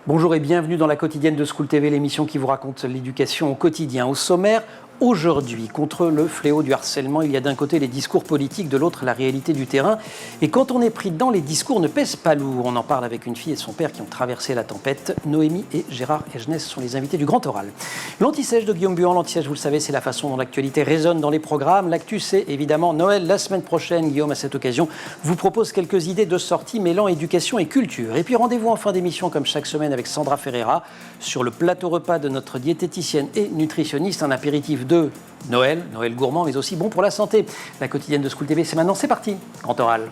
Bonjour et bienvenue dans la quotidienne de School TV, l'émission qui vous raconte l'éducation au quotidien. Au sommaire, aujourd'hui, contre le fléau du harcèlement, il y a d'un côté les discours politiques, de l'autre la réalité du terrain. Et quand on est pris dedans, les discours ne pèsent pas lourd. On en parle avec une fille et son père qui ont traversé la tempête. Noémie et Gérard Egenès sont les invités du Grand Oral. L'Anti-Sèche de Guillaume Buand. L'Anti-Sèche, vous le savez, c'est la façon dont l'actualité résonne dans les programmes. L'actu, c'est évidemment Noël. La semaine prochaine, Guillaume, à cette occasion, vous propose quelques idées de sortie mêlant éducation et culture. Et puis rendez-vous en fin d'émission, comme chaque semaine, avec Sandra Ferreira, sur le plateau repas de notre diététicienne et nutritionniste, un apéritif de Noël gourmand, mais aussi bon pour la santé. La quotidienne de School TV, c'est maintenant, c'est parti, Grand Oral.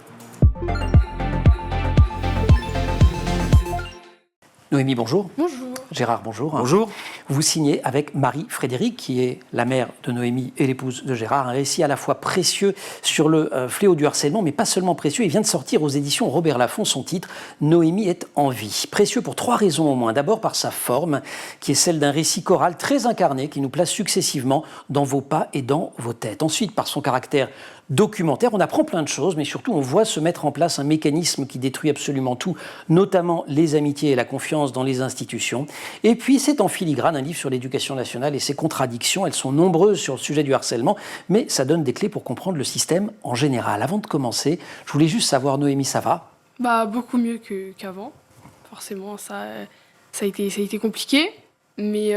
Noémie, bonjour. Bonjour. Gérard, bonjour. Bonjour. Vous signez avec Marie-Frédérique, qui est la mère de Noémie et l'épouse de Gérard, un récit à la fois précieux sur le fléau du harcèlement, mais pas seulement précieux. Il vient de sortir aux éditions Robert Laffont, son titre « Noémie est en vie ». Précieux pour 3 raisons au moins. D'abord par sa forme, qui est celle d'un récit choral très incarné, qui nous place successivement dans vos pas et dans vos têtes. Ensuite, par son caractère documentaire, on apprend plein de choses, mais surtout on voit se mettre en place un mécanisme qui détruit absolument tout, notamment les amitiés et la confiance dans les institutions. Et puis c'est en filigrane un livre sur l'éducation nationale et ses contradictions. Elles sont nombreuses sur le sujet du harcèlement, mais ça donne des clés pour comprendre le système en général. Avant de commencer, je voulais juste savoir, Noémie, ça va ? Beaucoup mieux qu'avant. Forcément, ça a été compliqué, mais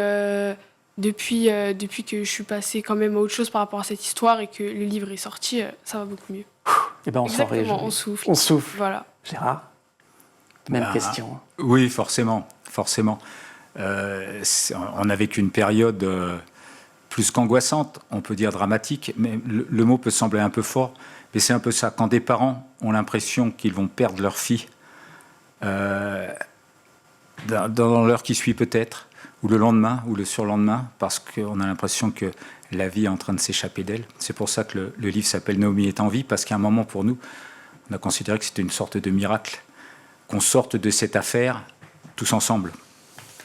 depuis que je suis passée quand même à autre chose par rapport à cette histoire et que le livre est sorti, ça va beaucoup mieux. Eh ben on s'en réjouit. On souffle. On souffle. Voilà. Gérard, même question. Oui, forcément. On a vécu une période plus qu'angoissante, on peut dire dramatique, mais le mot peut sembler un peu fort, mais c'est un peu ça. Quand des parents ont l'impression qu'ils vont perdre leur fille, dans l'heure qui suit peut-être, ou le lendemain, ou le surlendemain, parce qu'on a l'impression que la vie est en train de s'échapper d'elle. C'est pour ça que le livre s'appelle « Noémie est en vie », parce qu'à un moment, pour nous, on a considéré que c'était une sorte de miracle, qu'on sorte de cette affaire tous ensemble.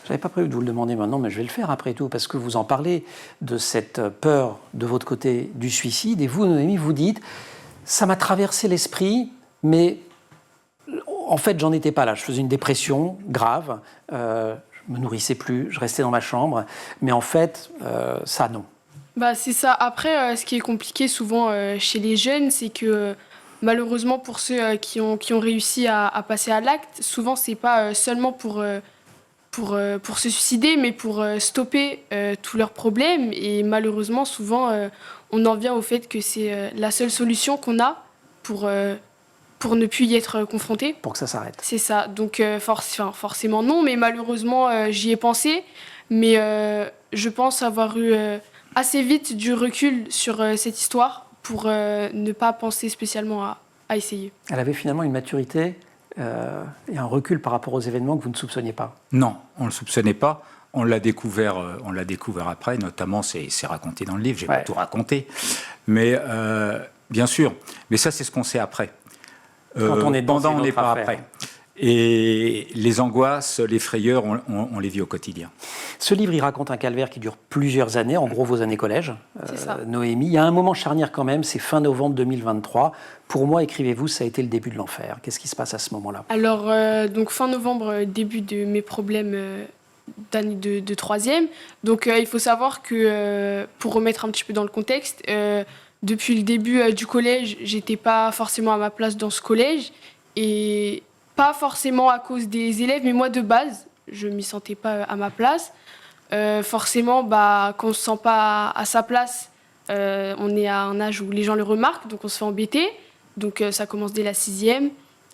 Je n'avais pas prévu de vous le demander maintenant, mais je vais le faire après tout, parce que vous en parlez de cette peur de votre côté du suicide, et vous, Noémie, vous dites « ça m'a traversé l'esprit, mais en fait, j'en étais pas là. Je faisais une dépression grave, je me nourrissais plus, je restais dans ma chambre, mais en fait, ça, non. » C'est ça. Après, ce qui est compliqué souvent chez les jeunes, c'est que malheureusement, pour ceux qui ont réussi à passer à l'acte, souvent, c'est pas seulement pour se suicider, mais pour stopper tous leurs problèmes. Et malheureusement, souvent, on en vient au fait que c'est la seule solution qu'on a pour ne plus y être confronté. Pour que ça s'arrête. C'est ça. Donc, forcément non, mais malheureusement, j'y ai pensé. Mais je pense avoir eu assez vite du recul sur cette histoire pour ne pas penser spécialement à essayer. Elle avait finalement une maturité et un recul par rapport aux événements que vous ne soupçonniez pas. Non, on ne le soupçonnait pas. On l'a découvert après, notamment, c'est raconté dans le livre, je n'ai pas tout raconté. Mais bien sûr, mais ça c'est ce qu'on sait après. Quand on est dedans, pendant, on n'est pas après. Et les angoisses, les frayeurs, on les vit au quotidien. Ce livre, il raconte un calvaire qui dure plusieurs années, en gros vos années collège, Noémie. Il y a un moment charnière quand même, c'est fin novembre 2023. Pour moi, écrivez-vous, ça a été le début de l'enfer. Qu'est-ce qui se passe à ce moment-là ? Alors, donc fin novembre, début de mes problèmes d'année de 3e. Donc, il faut savoir que, pour remettre un petit peu dans le contexte, depuis le début du collège, j'étais pas forcément à ma place dans ce collège. Et pas forcément à cause des élèves, mais moi de base, je m'y sentais pas à ma place. Forcément, quand on se sent pas à sa place, on est à un âge où les gens le remarquent, donc on se fait embêter. Donc ça commence dès la 6e.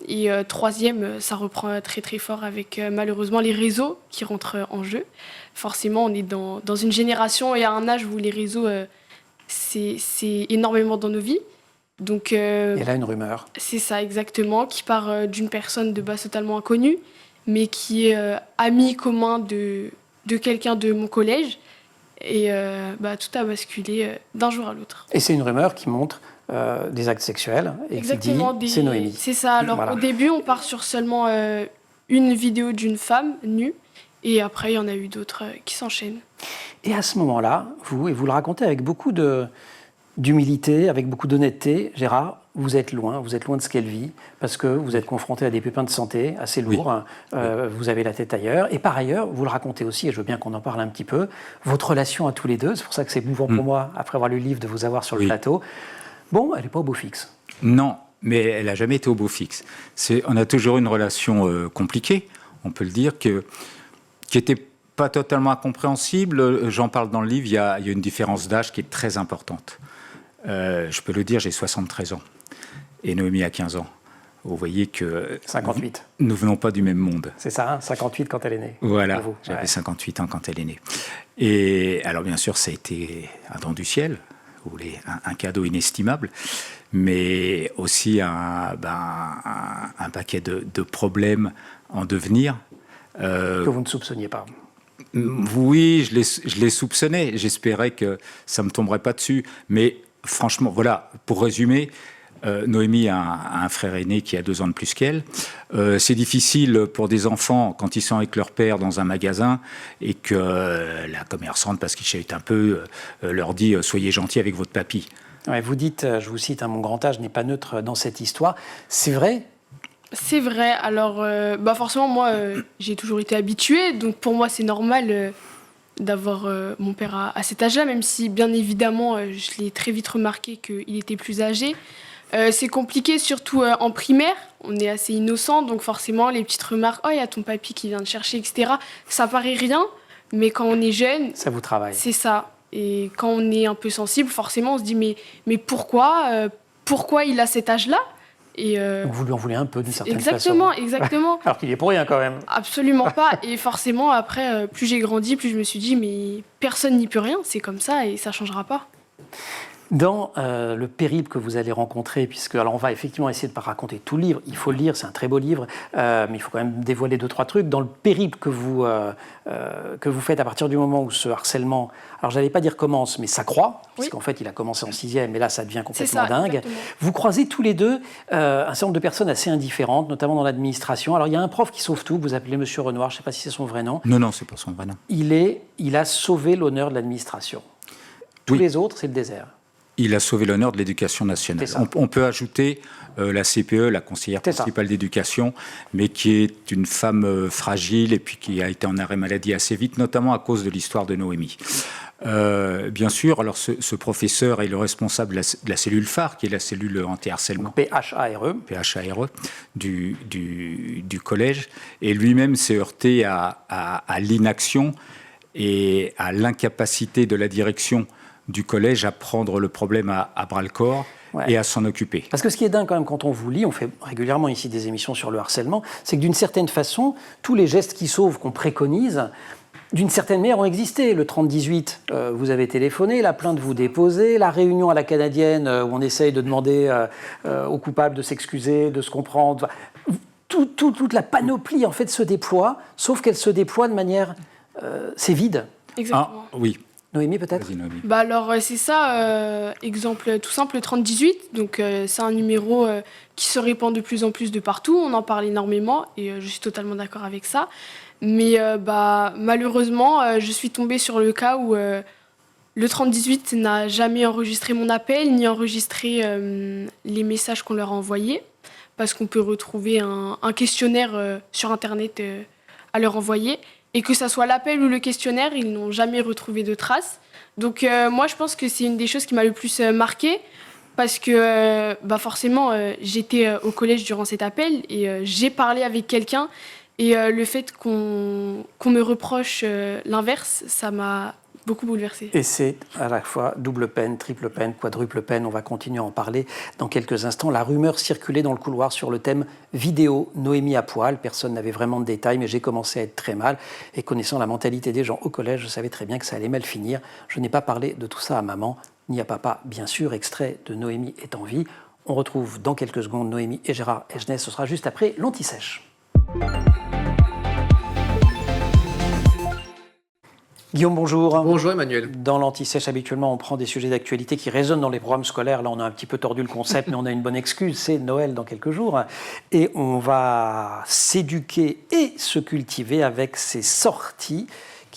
Et 3e, ça reprend très très fort avec malheureusement les réseaux qui rentrent en jeu. Forcément, on est dans une génération et à un âge où les réseaux, c'est énormément dans nos vies. Donc, et là, une rumeur. C'est ça, exactement, qui part d'une personne de base totalement inconnue, mais qui est ami commun de quelqu'un de mon collège. Et tout a basculé d'un jour à l'autre. Et c'est une rumeur qui montre des actes sexuels et exactement, qui dit c'est Noémie. C'est ça. Alors, voilà. Au début, on part sur seulement une vidéo d'une femme nue. Et après, il y en a eu d'autres qui s'enchaînent. Et à ce moment-là, vous le racontez avec beaucoup d'humilité, avec beaucoup d'honnêteté, Gérard, vous êtes loin de ce qu'elle vit, parce que vous êtes confronté à des pépins de santé assez lourds, vous avez la tête ailleurs, et par ailleurs, vous le racontez aussi, et je veux bien qu'on en parle un petit peu, votre relation à tous les deux, c'est pour ça que c'est émouvant pour moi, après avoir lu le livre, de vous avoir sur le plateau. Bon, elle n'est pas au beau fixe. Non, mais elle n'a jamais été au beau fixe. On a toujours une relation compliquée, on peut le dire, qui était pas totalement incompréhensible. J'en parle dans le livre, il y a une différence d'âge qui est très importante. Je peux le dire, j'ai 73 ans. Et Noémie a 15 ans. Vous voyez que 58. Nous ne venons pas du même monde. C'est ça, hein, 58 quand elle est née. Voilà, j'avais 58 ans quand elle est née. Et alors bien sûr, ça a été un don du ciel, vous voulez, un cadeau inestimable, mais aussi un paquet de problèmes en devenir. Que vous ne soupçonniez pas. Oui, je les soupçonnais. J'espérais que ça ne me tomberait pas dessus. Mais franchement, voilà, pour résumer, Noémie a un frère aîné qui a 2 ans de plus qu'elle. C'est difficile pour des enfants quand ils sont avec leur père dans un magasin et que la commerçante, parce qu'il chahute un peu, leur dit « soyez gentils avec votre papy ». Ouais, vous dites, je vous cite, mon grand âge n'est pas neutre dans cette histoire. C'est vrai ? C'est vrai. Alors, forcément, moi, j'ai toujours été habituée. Donc, pour moi, c'est normal d'avoir mon père à cet âge-là, même si, bien évidemment, je l'ai très vite remarqué qu'il était plus âgé. C'est compliqué, surtout en primaire. On est assez innocent, donc forcément, les petites remarques, « Oh, il y a ton papy qui vient te chercher, etc. » Ça paraît rien, mais quand on est jeune... Ça vous travaille. C'est ça. Et quand on est un peu sensible, forcément, on se dit « Mais pourquoi il a cet âge-là » Et donc vous lui en voulez un peu d'une certaine façon. Exactement. Alors qu'il est pour rien quand même. Absolument pas. Et forcément, après, plus j'ai grandi, plus je me suis dit, mais personne n'y peut rien, c'est comme ça et ça ne changera pas. Dans le périple que vous allez rencontrer, alors on va effectivement essayer de ne pas raconter tout le livre, il faut le lire, c'est un très beau livre, mais il faut quand même dévoiler 2-3 trucs. Dans le périple que vous faites à partir du moment où ce harcèlement, alors j'allais pas dire commence, mais ça croît, puisqu'en fait il a commencé en 6e, et là ça devient complètement dingue. Exactement. Vous croisez tous les deux un certain nombre de personnes assez indifférentes, notamment dans l'administration. Alors il y a un prof qui sauve tout, que vous appelez Monsieur Renoir, je ne sais pas si c'est son vrai nom. Non, c'est pas son vrai nom. Il a sauvé l'honneur de l'administration. Tous les autres, c'est le désert. Il a sauvé l'honneur de l'éducation nationale. On peut ajouter la CPE, la conseillère principale d'éducation, mais qui est une femme fragile et puis qui a été en arrêt maladie assez vite, notamment à cause de l'histoire de Noémie. Bien sûr, alors ce professeur est le responsable de la cellule phare, qui est la cellule anti-harcèlement. PHARE du collège. Et lui-même s'est heurté à l'inaction et à l'incapacité de la direction du collège à prendre le problème à bras-le-corps et à s'en occuper. Parce que ce qui est dingue quand même quand on vous lit, on fait régulièrement ici des émissions sur le harcèlement, c'est que d'une certaine façon, tous les gestes qui sauvent qu'on préconise, d'une certaine manière ont existé. Le 30-18, vous avez téléphoné, la plainte vous déposez, la réunion à la canadienne où on essaye de demander aux coupables de s'excuser, de se comprendre. Toute la panoplie en fait se déploie, sauf qu'elle se déploie de manière... c'est vide. Exactement. Ah, oui. Noémie, peut-être ? Alors, c'est ça, exemple tout simple, le 30-18. Donc, c'est un numéro qui se répand de plus en plus de partout. On en parle énormément et je suis totalement d'accord avec ça. Mais malheureusement, je suis tombée sur le cas où le 30-18 n'a jamais enregistré mon appel, ni enregistré les messages qu'on leur a envoyés. Parce qu'on peut retrouver un questionnaire sur Internet à leur envoyer. Et que ça soit l'appel ou le questionnaire, ils n'ont jamais retrouvé de traces. Donc moi, je pense que c'est une des choses qui m'a le plus marquée, parce que forcément, j'étais au collège durant cet appel et j'ai parlé avec quelqu'un. Et le fait qu'on me reproche l'inverse, ça m'a beaucoup bouleversée. Et c'est à la fois double peine, triple peine, quadruple peine. On va continuer à en parler dans quelques instants. La rumeur circulait dans le couloir sur le thème vidéo Noémie à poil. Personne n'avait vraiment de détails, mais j'ai commencé à être très mal. Et connaissant la mentalité des gens au collège, je savais très bien que ça allait mal finir. Je n'ai pas parlé de tout ça à maman, ni à papa. Bien sûr, extrait de Noémie est en vie. On retrouve dans quelques secondes Noémie et Gérard Ejnès. Ce sera juste après l'Anti-Sèche. Guillaume, bonjour. Bonjour Emmanuel. Dans l'Anti-Sèche, habituellement, on prend des sujets d'actualité qui résonnent dans les programmes scolaires. Là, on a un petit peu tordu le concept, mais on a une bonne excuse, c'est Noël dans quelques jours. Et on va s'éduquer et se cultiver avec ces sorties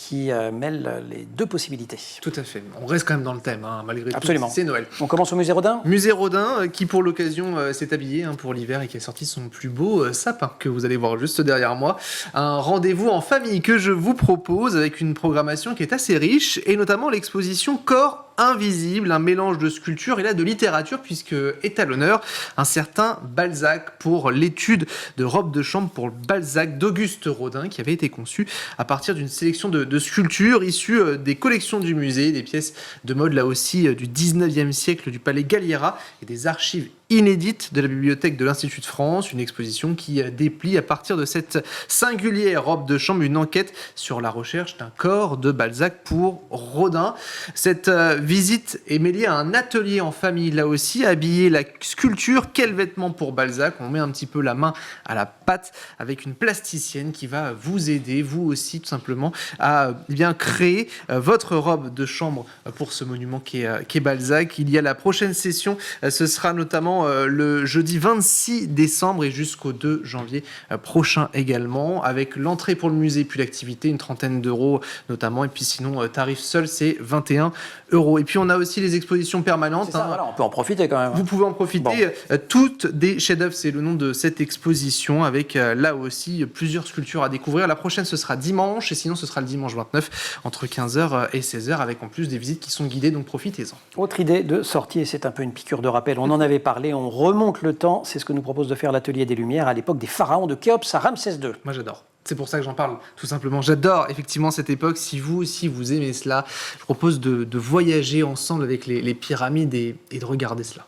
qui mêle les deux possibilités. Tout à fait. On reste quand même dans le thème, malgré Absolument. tout. C'est Noël. On commence au musée Rodin ? Musée Rodin, qui pour l'occasion s'est habillé pour l'hiver et qui a sorti son plus beau sapin, que vous allez voir juste derrière moi. Un rendez-vous en famille que je vous propose avec une programmation qui est assez riche, et notamment l'exposition Corps invisible, un mélange de sculpture et là de littérature, puisque est à l'honneur un certain Balzac pour l'étude de robes de chambre pour Balzac d'Auguste Rodin, qui avait été conçu à partir d'une sélection de sculptures issues des collections du musée, des pièces de mode là aussi du 19e siècle du Palais Galliera et des archives inédite de la bibliothèque de l'Institut de France, une exposition qui déplie à partir de cette singulière robe de chambre une enquête sur la recherche d'un corps de Balzac pour Rodin. Cette visite est mêlée à un atelier en famille là aussi, habiller la sculpture, quel vêtement pour Balzac, on met un petit peu la main à la pâte avec une plasticienne qui va vous aider, vous aussi tout simplement, à bien créer votre robe de chambre pour ce monument qui est Balzac. Il y a la prochaine session, ce sera notamment le jeudi 26 décembre et jusqu'au 2 janvier prochain également, avec l'entrée pour le musée puis l'activité, une 30aine d'euros notamment, et puis sinon tarif seul c'est 21 €. Et puis on a aussi les expositions permanentes. C'est ça, voilà, on peut en profiter quand même. Vous pouvez en profiter. Bon. Toutes des chefs-d'œuvre, c'est le nom de cette exposition, avec là aussi plusieurs sculptures à découvrir. La prochaine ce sera dimanche, et sinon ce sera le dimanche 29 entre 15h et 16h, avec en plus des visites qui sont guidées, donc profitez-en. Autre idée de sortie, et c'est un peu une piqûre de rappel, on en avait parlé, on remonte le temps, c'est ce que nous propose de faire l'Atelier des Lumières à l'époque des pharaons de Khéops à Ramsès II. Moi j'adore. C'est pour ça que j'en parle, tout simplement. J'adore effectivement cette époque. Si vous aussi vous aimez cela, je propose de voyager ensemble avec les pyramides et de regarder cela.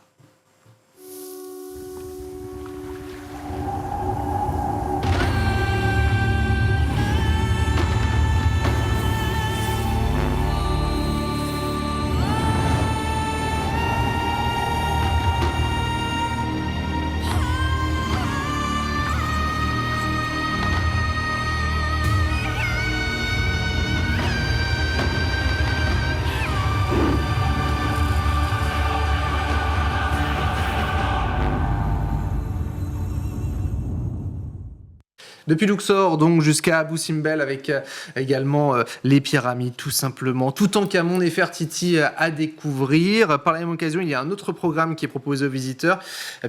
Depuis Luxor, donc jusqu'à Abou Simbel, avec également les pyramides, tout simplement. Toutankhamon, Néfertiti à découvrir. Par la même occasion, il y a un autre programme qui est proposé aux visiteurs,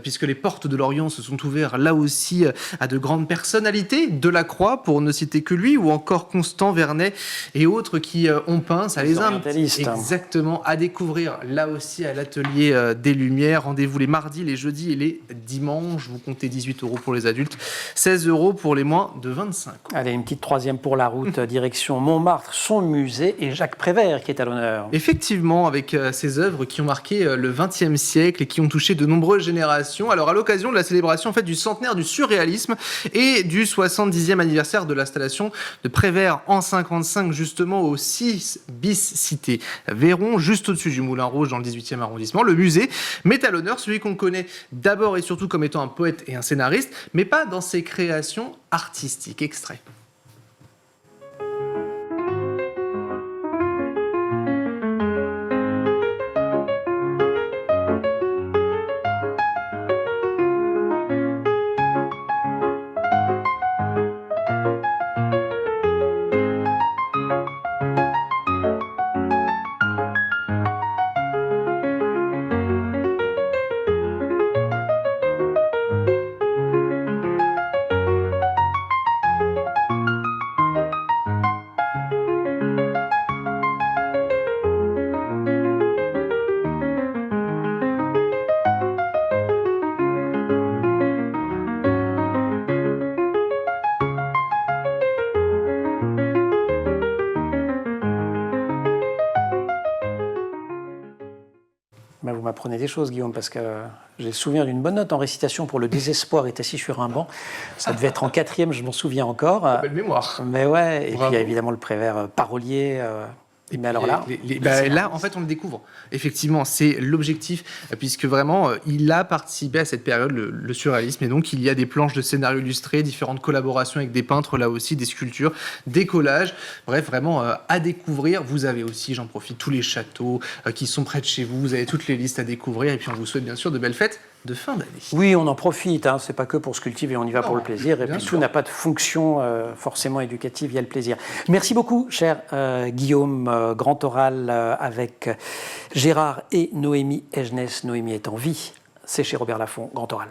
puisque les portes de l'Orient se sont ouvertes là aussi à de grandes personnalités. Delacroix, pour ne citer que lui, ou encore Constant, Vernet et autres qui ont peint. Ça les invite exactement à découvrir là aussi à l'Atelier des Lumières. Rendez-vous les mardis, les jeudis et les dimanches. Vous comptez 18 € pour les adultes, 16 € pour les moins de 25 ans. Allez, une petite troisième pour la route, direction Montmartre, son musée, et Jacques Prévert qui est à l'honneur. Effectivement, avec ses œuvres qui ont marqué le XXe siècle et qui ont touché de nombreuses générations. Alors, à l'occasion de la célébration en fait, du centenaire du surréalisme et du 70e anniversaire de l'installation de Prévert en 55, justement au 6 bis cité Véron, juste au-dessus du Moulin Rouge dans le 18e arrondissement, le musée met à l'honneur celui qu'on connaît d'abord et surtout comme étant un poète et un scénariste, mais pas dans ses créations artistique. Extrait. Vous m'apprenez des choses, Guillaume, parce que j'ai le souvenir d'une bonne note en récitation pour Le désespoir est assis sur un banc. Ça devait être en 4e, je m'en souviens encore. Belle mémoire. Mais ouais, et bravo. puis il y a évidemment le Prévert parolier. Mais alors là, là, en fait, on le découvre. Effectivement, c'est l'objectif, puisque vraiment, il a participé à cette période, le surréalisme, et donc il y a des planches de scénarios illustrés, différentes collaborations avec des peintres, là aussi, des sculptures, des collages. Bref, vraiment à découvrir. Vous avez aussi, j'en profite, tous les châteaux qui sont près de chez vous. Vous avez toutes les listes à découvrir, et puis on vous souhaite bien sûr de belles fêtes de fin d'année. Oui, on en profite, hein. C'est pas que pour se cultiver, on y va Non, pour le plaisir. Et bien puis sûr. tout n'a pas de fonction forcément éducative, il y a le plaisir. Merci beaucoup, cher Guillaume. Grand oral avec Gérard et Noémie Egenès. Noémie est en vie, c'est chez Robert Laffont, Grand oral.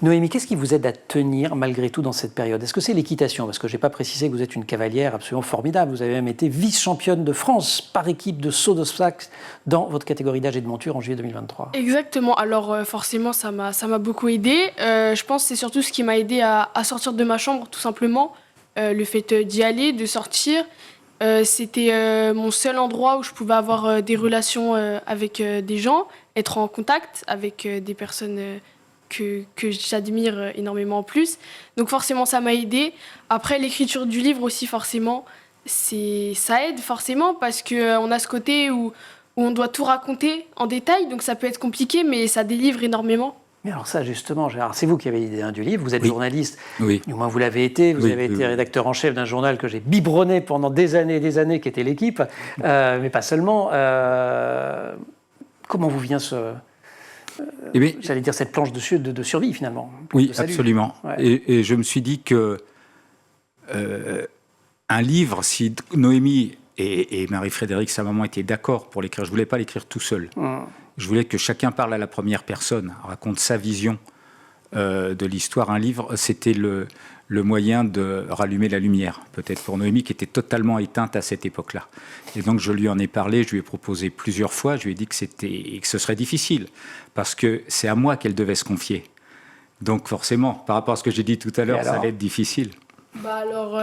Noémie, qu'est-ce qui vous aide à tenir malgré tout dans cette période? Est-ce que c'est l'équitation? Parce que je n'ai pas précisé que vous êtes une cavalière absolument formidable. Vous avez même été vice-championne de France par équipe de saut d'obstacles dans votre catégorie d'âge et de monture en juillet 2023. Exactement. Alors forcément, ça m'a beaucoup aidé. Je pense que c'est surtout ce qui m'a aidé à sortir de ma chambre, tout simplement. Le fait d'y aller, de sortir. C'était mon seul endroit où je pouvais avoir des relations avec des gens, être en contact avec des personnes que j'admire énormément en plus. Donc forcément, ça m'a aidé. Après, l'écriture du livre aussi, forcément, ça aide forcément parce qu'on a ce côté où on doit tout raconter en détail. Donc ça peut être compliqué, mais ça délivre énormément. Mais alors ça, justement, Gérard, c'est vous qui avez l'idée du livre. Vous êtes journaliste, Oui. du moins vous l'avez été. Vous Oui, avez oui, été oui. rédacteur en chef d'un journal que j'ai biberonné pendant des années, qui était L'Équipe, mais pas seulement. Comment vous vient Eh bien, j'allais dire cette planche de survie finalement? oui, de salut. absolument. Ouais. Et je me suis dit que un livre, si Noémie et Marie-Frédérique, sa maman, étaient d'accord pour l'écrire, je ne voulais pas l'écrire tout seul. Je voulais que chacun parle à la première personne, raconte sa vision de l'histoire. Un livre, c'était le moyen de rallumer la lumière, peut-être pour Noémie, qui était totalement éteinte à cette époque-là. Et donc je lui en ai parlé, je lui ai proposé plusieurs fois, je lui ai dit que ce serait difficile, parce que c'est à moi qu'elle devait se confier. Donc forcément, par rapport à ce que j'ai dit tout à l'heure, ça allait être difficile. Bah alors,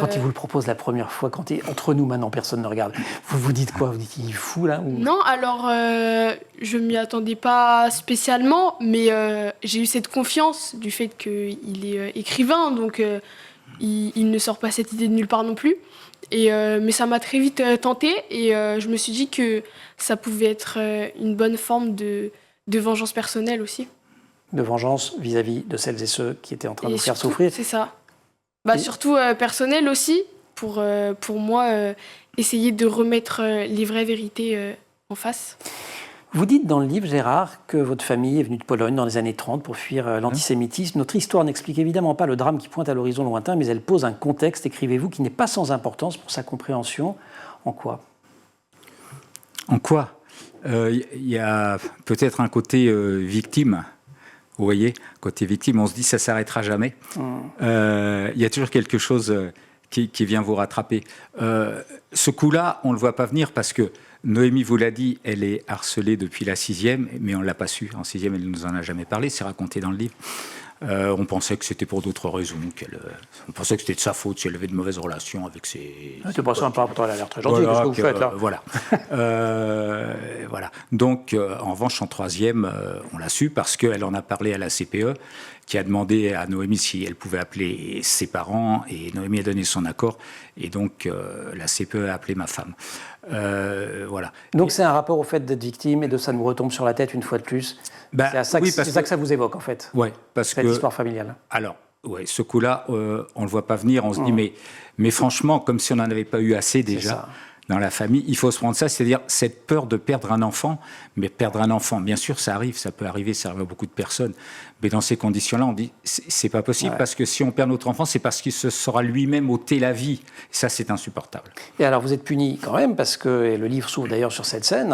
Quand il vous le propose la première fois, entre nous maintenant, personne ne regarde, vous vous dites quoi? Vous dites il est fou là ou... Non, alors je m'y attendais pas spécialement, mais j'ai eu cette confiance du fait qu'il est écrivain, donc il ne sort pas cette idée de nulle part non plus. Mais ça m'a très vite tentée et je me suis dit que ça pouvait être une bonne forme de vengeance personnelle aussi. De vengeance vis-à-vis de celles et ceux qui étaient en train de Et vous faire surtout, souffrir. c'est ça. Bah, Et- surtout personnel aussi, pour moi, essayer de remettre les vraies vérités en face. Vous dites dans le livre, Gérard, que votre famille est venue de Pologne dans les années 30 pour fuir l'antisémitisme. Notre histoire n'explique évidemment pas le drame qui pointe à l'horizon lointain, mais elle pose un contexte, écrivez-vous, qui n'est pas sans importance pour sa compréhension. En quoi? En quoi? Il y a peut-être un côté victime. Vous voyez, côté victime, on se dit ça s'arrêtera jamais. Il y a toujours quelque chose qui vient vous rattraper. Ce coup-là, on ne le voit pas venir parce que Noémie vous l'a dit, elle est harcelée depuis la 6e, mais on ne l'a pas su. En 6e, elle ne nous en a jamais parlé, c'est raconté dans le livre. On pensait que c'était pour d'autres raisons. On pensait que c'était de sa faute si elle avait de mauvaises relations avec ses... C'est pas sympa, pourtant elle a l'air très gentille, Voilà, qu'est-ce que vous faites là? Voilà. Voilà. Donc, en revanche, en 3e, on l'a su parce qu'elle en a parlé à la CPE, qui a demandé à Noémie si elle pouvait appeler ses parents, et Noémie a donné son accord, et donc la CPE a appelé ma femme. Voilà. Donc c'est un rapport au fait d'être victime et de ça nous retombe sur la tête une fois de plus. Bah, c'est à ça, oui, c'est parce ça que- que ça vous évoque en fait, Ouais, parce cette que... histoire familiale. Alors, ouais, ce coup-là, on ne le voit pas venir. On se dit, mais franchement, comme si on n'en avait pas eu assez déjà ça. dans la famille, il faut se prendre ça, c'est-à-dire cette peur de perdre un enfant. Mais perdre un enfant, bien sûr, ça arrive, ça peut arriver, ça arrive à beaucoup de personnes. Mais dans ces conditions-là, on dit, c'est pas possible, parce que si on perd notre enfant, c'est parce qu'il se sera lui-même ôté la vie. Et ça, c'est insupportable. Et alors vous êtes puni quand même, parce que et le livre s'ouvre d'ailleurs sur cette scène,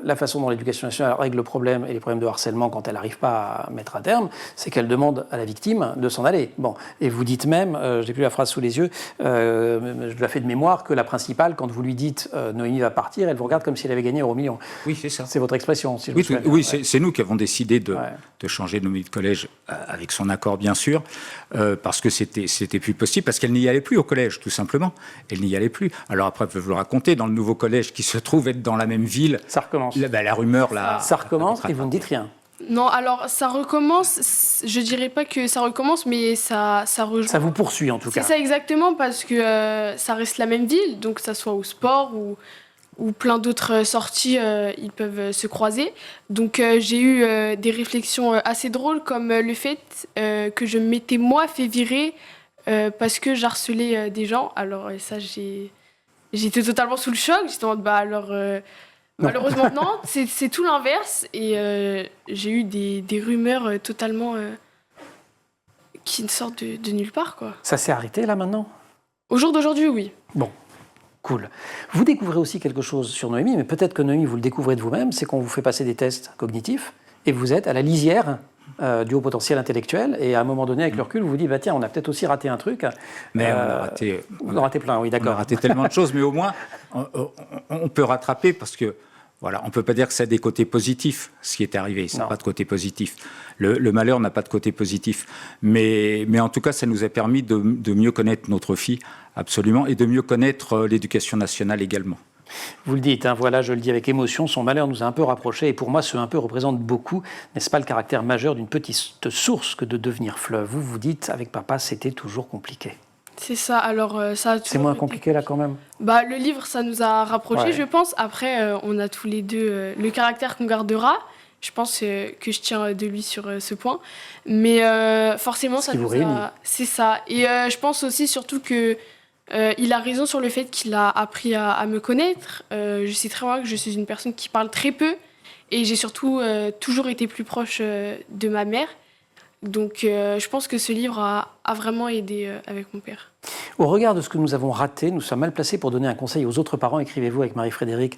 la façon dont l'éducation nationale règle le problème et les problèmes de harcèlement quand elle n'arrive pas à mettre à terme, c'est qu'elle demande à la victime de s'en aller. Bon, et vous dites même, j'ai plus la phrase sous les yeux, je la fais de mémoire, que la principale, quand vous lui dites Noémie va partir, elle vous regarde comme si elle avait gagné 1 €. Oui, c'est ça. C'est votre expression, si je me Oui, souviens bien. oui, Ouais. c'est nous qui avons décidé de Ouais. changer de Noémie de collège avec son accord, bien sûr, parce que c'était plus possible, parce qu'elle n'y allait plus au collège, tout simplement. Elle n'y allait plus. Alors après, je peux vous le raconter, dans le nouveau collège qui se trouve être dans la même ville, Ça recommence. la rumeur, là... Ça recommence et vous ne dites rien. Non, alors ça recommence, je dirais pas que ça recommence, mais ça rejoint. Ça vous poursuit en tout C'est cas. ça exactement, parce que ça reste la même ville, donc que ça soit au sport ou plein d'autres sorties, ils peuvent se croiser. Donc j'ai eu des réflexions assez drôles, comme le fait que je m'étais moi fait virer parce que j'harcelais des gens. Alors ça, j'ai j'étais totalement sous le choc. J'étais en mode, bah alors, malheureusement, non, c'est tout l'inverse. Et j'ai eu des rumeurs totalement qui ne sortent de nulle part, quoi. Ça s'est arrêté là maintenant? Au jour d'aujourd'hui, oui. Bon, cool. Vous découvrez aussi quelque chose sur Noémie, mais peut-être que Noémie, vous le découvrez de vous-même, c'est qu'on vous fait passer des tests cognitifs et vous êtes à la lisière du haut potentiel intellectuel. Et à un moment donné, avec le recul, vous vous dites, bah, tiens, on a peut-être aussi raté un truc. Mais on a raté... On a raté plein, oui, On a d'accord. raté tellement de choses, mais au moins, on peut rattraper parce que, voilà, on ne peut pas dire que c'est des côtés positifs, ce qui est arrivé. Ça n'a Non. pas de côté positif. Le malheur n'a pas de côté positif. Mais en tout cas, ça nous a permis de mieux connaître notre fille, absolument, et de mieux connaître l'éducation nationale également. Vous le dites, hein, voilà, je le dis avec émotion, son malheur nous a un peu rapprochés, et pour moi, ce un peu représente beaucoup. N'est-ce pas le caractère majeur d'une petite source que de devenir fleuve? Vous vous dites, avec papa, c'était toujours compliqué. C'est ça. Alors, ça a C'est toujours moins été- compliqué là quand même? Bah, le livre, ça nous a rapprochés, Ouais. je pense. Après, on a tous les deux le caractère qu'on gardera. Je pense que je tiens de lui sur ce point. Mais forcément, Ce ça qui vous nous réunit. a... C'est ça. Et je pense aussi surtout que il a raison sur le fait qu'il a appris à me connaître. Je sais très bien que je suis une personne qui parle très peu. Et j'ai surtout toujours été plus proche de ma mère. Donc, je pense que ce livre a vraiment aidé avec mon père. Au regard de ce que nous avons raté, nous sommes mal placés pour donner un conseil aux autres parents. Écrivez-vous avec Marie-Frédérique,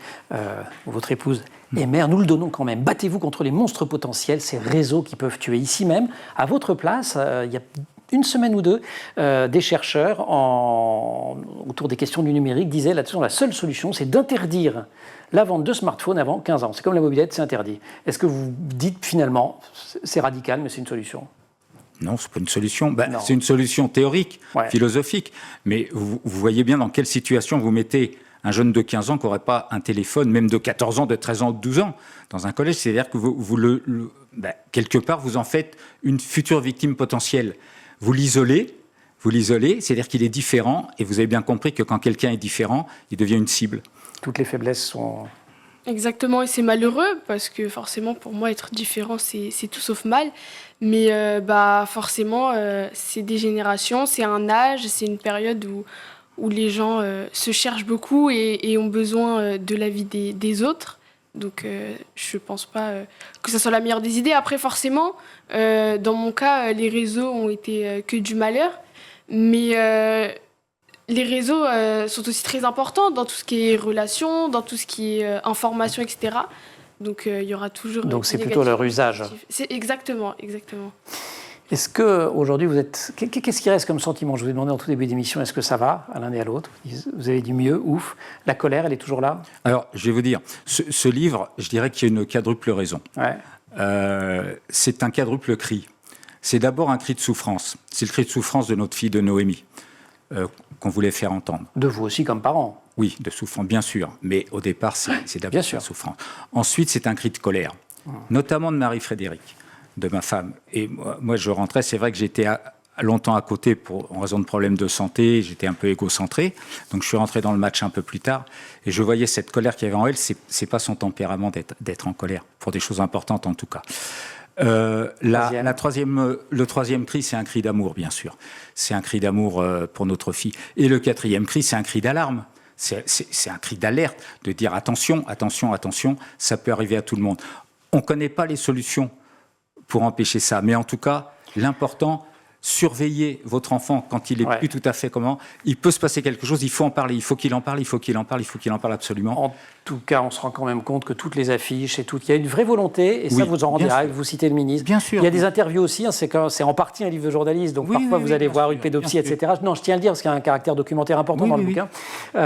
votre épouse et mère. Nous le donnons quand même. Battez-vous contre les monstres potentiels, ces réseaux qui peuvent tuer. Ici même, à votre place, il y a une semaine ou deux, des chercheurs autour des questions du numérique disaient là-dessus, la seule solution, c'est d'interdire la vente de smartphones avant 15 ans. C'est comme la mobilette, c'est interdit. Est-ce que vous dites finalement, c'est radical, mais c'est une solution? Non, c'est pas une solution. Non. C'est une solution théorique, Ouais. philosophique. Mais vous voyez bien dans quelle situation vous mettez un jeune de 15 ans qui n'aurait pas un téléphone, même de 14 ans, de 13 ans, de 12 ans, dans un collège. C'est-à-dire que quelque part, vous en faites une future victime potentielle. Vous l'isolez, c'est-à-dire qu'il est différent. Et vous avez bien compris que quand quelqu'un est différent, il devient une cible. Toutes les faiblesses sont... Exactement, et c'est malheureux parce que forcément pour moi être différent c'est tout sauf mal, mais bah forcément c'est des générations, c'est un âge, c'est une période où les gens se cherchent beaucoup et ont besoin de l'avis des autres, donc je pense pas que ça soit la meilleure des idées. Après forcément dans mon cas les réseaux ont été que du malheur, mais les réseaux sont aussi très importants dans tout ce qui est relations, dans tout ce qui est information, etc. Donc il y aura toujours. Donc c'est des plutôt négatifs leur et des usage. positifs. C'est exactement. Est-ce qu'aujourd'hui, vous êtes... Qu'est-ce qui reste comme sentiment? Je vous ai demandé en tout début d'émission, est-ce que ça va à l'un et à l'autre? Vous avez du mieux, ouf. La colère, elle est toujours là? Alors, je vais vous dire, ce livre, je dirais qu'il y a une quadruple raison. Ouais. C'est un quadruple cri. C'est d'abord un cri de souffrance. C'est le cri de souffrance de notre fille de Noémie, qu'on voulait faire entendre. De vous aussi comme parents? Oui, de souffrance, bien sûr. Mais au départ, c'est Bien d'abord sûr. la souffrance. Ensuite, c'est un cri de colère, notamment de Marie-Frédérique, de ma femme. Et moi, je rentrais, c'est vrai que j'étais longtemps à côté en raison de problèmes de santé, j'étais un peu égocentré. Donc, je suis rentré dans le match un peu plus tard. Et je voyais cette colère qu'il y avait en elle. C'est pas son tempérament d'être en colère, pour des choses importantes en tout cas. Le troisième cri, c'est un cri d'amour, bien sûr. C'est un cri d'amour pour notre fille. Et le quatrième cri, c'est un cri d'alarme. C'est un cri d'alerte, de dire attention, attention, attention, ça peut arriver à tout le monde. On ne connaît pas les solutions pour empêcher ça, mais en tout cas, l'important, surveillez votre enfant quand il est plus tout à fait comment. Il peut se passer quelque chose, il faut en parler, il faut qu'il en parle, il faut qu'il en parle, il faut qu'il en parle absolument. En tout cas, on se rend quand même compte que toutes les affiches et tout, il y a une vraie volonté, et ça vous en rendez direct, vous citez le ministre. Bien sûr. Il y a des interviews aussi, hein, c'est en partie un livre de journaliste, donc parfois vous allez voir une pédopsie, etc. Non, je tiens à le dire parce qu'il y a un caractère documentaire important dans le bouquin.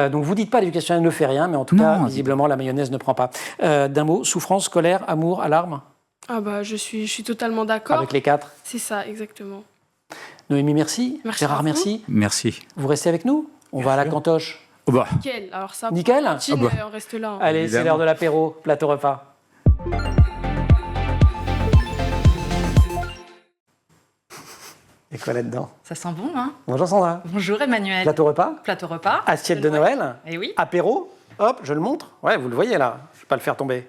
Donc vous dites pas l'éducation ne fait rien, mais en tout cas, visiblement, la mayonnaise ne prend pas. D'un mot, souffrance, colère, amour, alarme? Ah bah je suis totalement d'accord. Avec les quatre? C'est ça, exactement. Noémie, merci. Gérard, merci. Merci. Vous restez avec nous? On va à la cantoche. Oh bah. Nickel. Alors ça. Nickel. On reste là. Hein. Allez, Évidemment. c'est l'heure de l'apéro, plateau repas. Et quoi là-dedans? Ça sent bon, hein? Bonjour Sandra. Bonjour Emmanuel. Plateau repas? Plateau repas. Assiette de Noël? Eh oui. Apéro? Hop, je le montre. Ouais, vous le voyez là. Je ne vais pas le faire tomber.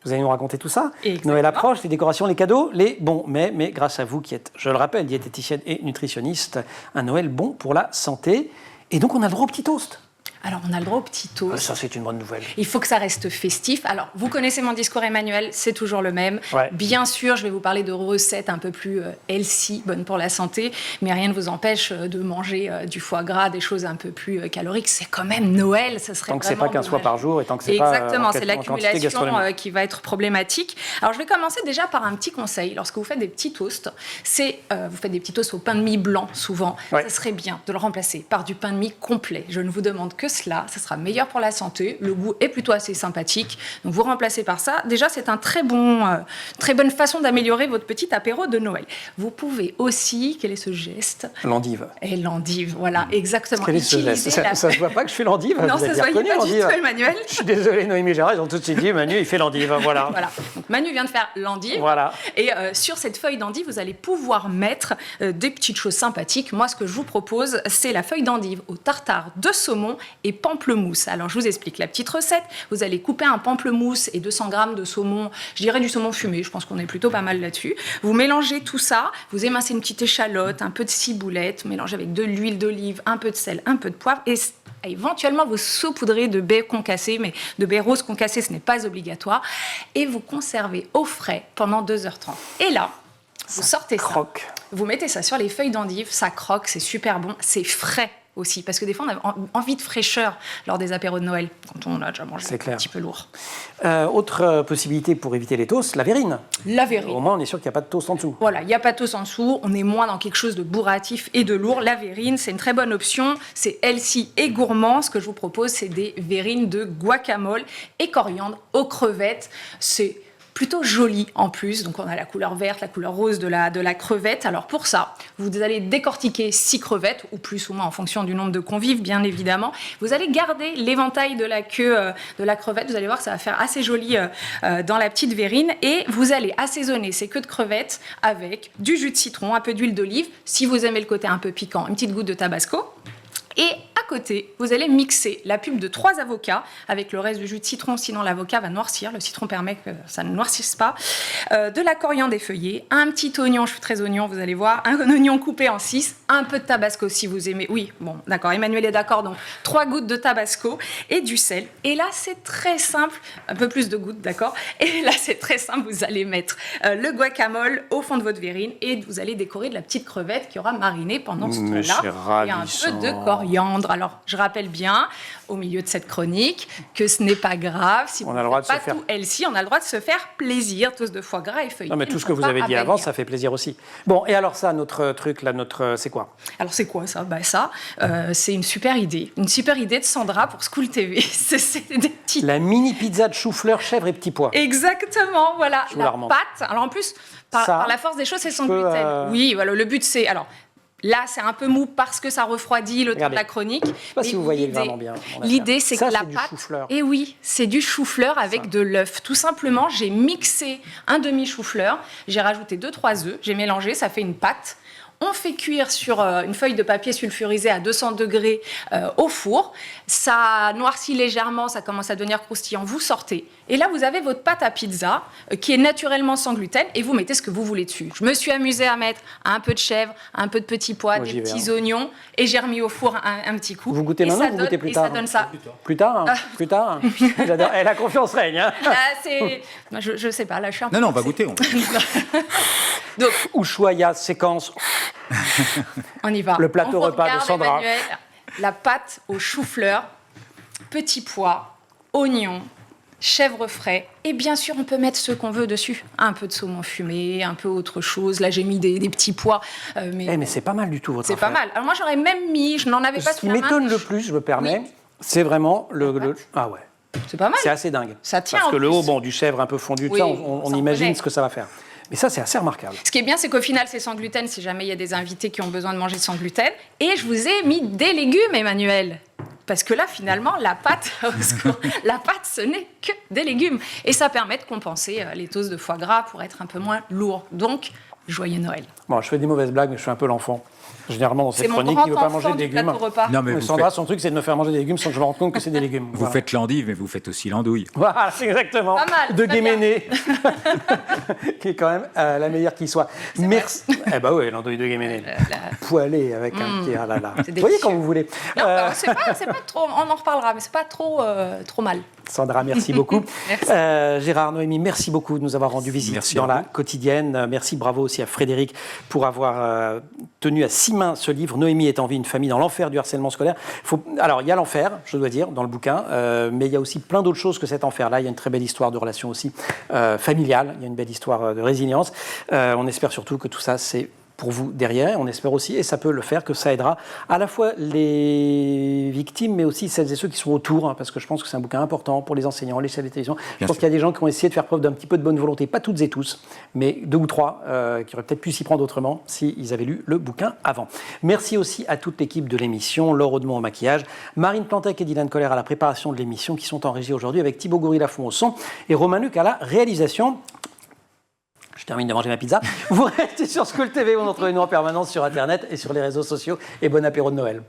Vous allez nous raconter tout ça. Exactement. Noël approche, les décorations, les cadeaux, les bons. Mais grâce à vous qui êtes, je le rappelle, diététicienne et nutritionniste, un Noël bon pour la santé. Et donc on a le droit au petit toast. Alors, on a le droit aux petits toasts. Ça, c'est une bonne nouvelle. Il faut que ça reste festif. Alors, vous connaissez mon discours, Emmanuel, c'est toujours le même. Ouais. Bien sûr, je vais vous parler de recettes un peu plus healthy, bonnes pour la santé, mais rien ne vous empêche de manger du foie gras, des choses un peu plus caloriques. C'est quand même Noël, ça serait Tant que c'est vraiment pas 15 fois dommage. par jour et tant que c'est Exactement, pas c'est en quantité l'accumulation gastronomique. qui va être problématique. Alors, je vais commencer déjà par un petit conseil. Lorsque vous faites des petits toasts, vous faites des petits toasts au pain de mie blanc, souvent. Ouais. Ça serait bien de le remplacer par du pain de mie complet. Je ne vous demande que cela. Ça sera meilleur pour la santé. Le goût est plutôt assez sympathique. Donc, vous remplacez par ça. Déjà, c'est un très bonne façon d'améliorer votre petit apéro de Noël. Vous pouvez aussi, quel est ce geste? L'endive. Et l'endive, voilà, exactement. Quel est ce geste? Utilisez la- Ça se voit pas que je fais l'endive? Non, Vous ça avez se voyait reconnu pas du l'endive? tout, Emmanuel. Je suis désolé, Noémie et Gérard, ils ont tout de suite dit, Manu, il fait l'endive, voilà. Voilà. Donc, Manu vient de faire l'endive. Voilà. Et sur cette feuille d'endive, vous allez pouvoir mettre des petites choses sympathiques. Moi, ce que je vous propose, c'est la feuille d'endive au tartare de saumon et pamplemousse. Alors, je vous explique la petite recette. Vous allez couper un pamplemousse et 200 grammes de saumon, je dirais du saumon fumé, je pense qu'on est plutôt pas mal là-dessus. Vous mélangez tout ça, vous émincez une petite échalote, un peu de ciboulette, mélangez avec de l'huile d'olive, un peu de sel, un peu de poivre et éventuellement vous saupoudrez de baies concassées, mais de baies roses concassées, ce n'est pas obligatoire. Et vous conservez au frais pendant 2h30. Et là, vous sortez croque. ça, vous mettez ça sur les feuilles d'endive, ça croque, c'est super bon, c'est frais aussi, parce que des fois on a envie de fraîcheur lors des apéros de Noël, quand on a déjà mangé C'est clair. un petit peu lourd. Autre possibilité pour éviter les toasts, la verrine. La verrine. Au moins, on est sûr qu'il n'y a pas de toast en dessous. Voilà, il n'y a pas de toast en dessous, on est moins dans quelque chose de bourratif et de lourd. La verrine, c'est une très bonne option, c'est healthy et gourmand. Ce que je vous propose, c'est des verrines de guacamole et coriandre aux crevettes. C'est plutôt joli en plus, donc on a la couleur verte, la couleur rose de la crevette. Alors pour ça, vous allez décortiquer 6 crevettes, ou plus ou moins en fonction du nombre de convives, bien évidemment. Vous allez garder l'éventail de la queue de la crevette, vous allez voir que ça va faire assez joli dans la petite verrine, et vous allez assaisonner ces queues de crevettes avec du jus de citron, un peu d'huile d'olive, si vous aimez le côté un peu piquant, une petite goutte de tabasco. Et à côté, vous allez mixer la pulpe de 3 avocats avec le reste du jus de citron, sinon l'avocat va noircir. Le citron permet que ça ne noircisse pas. De la coriandre effeuillée, un petit oignon, je suis très oignon, vous allez voir, un oignon coupé en 6, un peu de tabasco si vous aimez. Oui, bon, d'accord, Emmanuel est d'accord, donc 3 gouttes de tabasco et du sel. Et là, c'est très simple, un peu plus de gouttes, d'accord. Et là, c'est très simple, vous allez mettre le guacamole au fond de votre verrine et vous allez décorer de la petite crevette qui aura mariné pendant ce Mais temps-là. c'est Et un peu de coriandre. Alors, je rappelle bien, au milieu de cette chronique, que ce n'est pas grave. Si On vous a le droit ne de faites se pas faire- tout healthy, on a le droit de se faire plaisir. Toast de foie gras et feuilleté. Non, mais tout ne ce que sont vous pas avez dit à avant, bannir. ça fait plaisir aussi. Bon, et alors ça, notre truc, là, c'est quoi? Alors, c'est quoi ça? C'est une super idée. Une super idée de Sandra pour School TV. C'est des petits... La mini pizza de chou-fleur, chèvre et petits pois. Exactement, voilà. Je vous la La remonte. pâte. Alors, en plus, Ça, par la force des choses, c'est sans peux, gluten. Oui, voilà, le but, c'est... Alors, là, c'est un peu mou parce que ça refroidit le temps de Regardez. la chronique. Je ne sais pas si vous voyez vraiment bien. mon L'idée, affaire. c'est Ça, que la du pâte... chou-fleur. Et oui, c'est du chou-fleur avec de l'œuf. Tout simplement, j'ai mixé un demi-chou-fleur, j'ai rajouté 2-3 œufs, j'ai mélangé, ça fait une pâte. On fait cuire sur une feuille de papier sulfurisé à 200 degrés au four. Ça noircit légèrement, ça commence à devenir croustillant. Vous sortez. Et là, vous avez votre pâte à pizza qui est naturellement sans gluten et vous mettez ce que vous voulez dessus. Je me suis amusée à mettre un peu de chèvre, un peu de petits pois, Moi, des j'y vais, petits oignons et j'ai remis au four un petit coup. Vous goûtez Et maintenant ça ou vous goûtez plus tard? Et ça donne ça. Plus tard, hein. Plus tard. J'adore. Et la confiance règne. Hein. Là, je sais pas, là, je suis un peu... Non, on va goûter. Donc, Ushuaïa, séquence. on y va. Le plateau On vous repas de regarde, Sandra. Emmanuel. La pâte au chou-fleur, petits pois, oignons, chèvre frais. Et bien sûr, on peut mettre ce qu'on veut dessus. Un peu de saumon fumé, un peu autre chose. Là, j'ai mis des petits pois. Mais c'est pas mal du tout, votre c'est pas affaire. mal. Alors moi, j'aurais même mis, je n'en avais pas Ce sous qui la main. m'étonne mais le plus, je me permets, Oui. c'est vraiment le... pâte. Ah ouais. C'est pas mal. C'est assez dingue. Ça tient, Parce en que le plus. haut, bon, du chèvre un peu fondu, tout Oui, ça, on ça, on imagine connaît. ce que ça va faire. Mais ça, c'est assez remarquable. Ce qui est bien, c'est qu'au final, c'est sans gluten, si jamais il y a des invités qui ont besoin de manger sans gluten. Et je vous ai mis des légumes, Emmanuel. Parce que là, finalement, la pâte, ce n'est que des légumes. Et ça permet de compenser les doses de foie gras pour être un peu moins lourd. Donc, joyeux Noël. Bon, je fais des mauvaises blagues, mais je suis un peu l'enfant. Généralement, dans C'est cette mon chronique, grand il ne veut pas enfant manger de du légumes. plateau repas. Non, mais Sandra, son truc, c'est de me faire manger des légumes sans que je me rende compte que c'est des légumes. vous faites l'endive, mais vous faites aussi l'andouille. Voilà, c'est exactement. Pas mal, de très bien. Guéméné, qui est quand même la meilleure qui soit. Merci. Eh ben oui, l'andouille de Guéméné. Poêlée avec un petit. Ah là là. C'est Vous voyez délicieux. quand vous voulez. Non, c'est pas trop, on en reparlera, mais c'est pas trop mal. Sandra, merci beaucoup. Merci. Gérard, Noémie, merci beaucoup de nous avoir rendu visite Merci dans à la vous. quotidienne. Merci, bravo aussi à Frédéric pour avoir tenu à 6 mains ce livre. Noémie est en vie, une famille dans l'enfer du harcèlement scolaire. Alors, il y a l'enfer, je dois dire, dans le bouquin, mais il y a aussi plein d'autres choses que cet enfer-là. Il y a une très belle histoire de relation aussi familiale. Il y a une belle histoire de résilience. On espère surtout que tout ça, c'est pour vous derrière. On espère aussi, et ça peut le faire, que ça aidera à la fois les victimes, mais aussi celles et ceux qui sont autour, hein, parce que je pense que c'est un bouquin important pour les enseignants, les chefs de télévision. Je pense qu'il y a des gens qui ont essayé de faire preuve d'un petit peu de bonne volonté, pas toutes et tous, mais 2 ou 3 qui auraient peut-être pu s'y prendre autrement s'ils avaient lu le bouquin avant. Merci aussi à toute l'équipe de l'émission, Laure Audemont au maquillage, Marine Plantec et Dylan Coller à la préparation de l'émission, qui sont en régie aujourd'hui, avec Thibaut Goury-Lafont au son et Romain Luc à la réalisation. Je termine de manger ma pizza. Vous restez sur School TV, vous nous retrouvez nous en permanence sur Internet et sur les réseaux sociaux. Et bon apéro de Noël.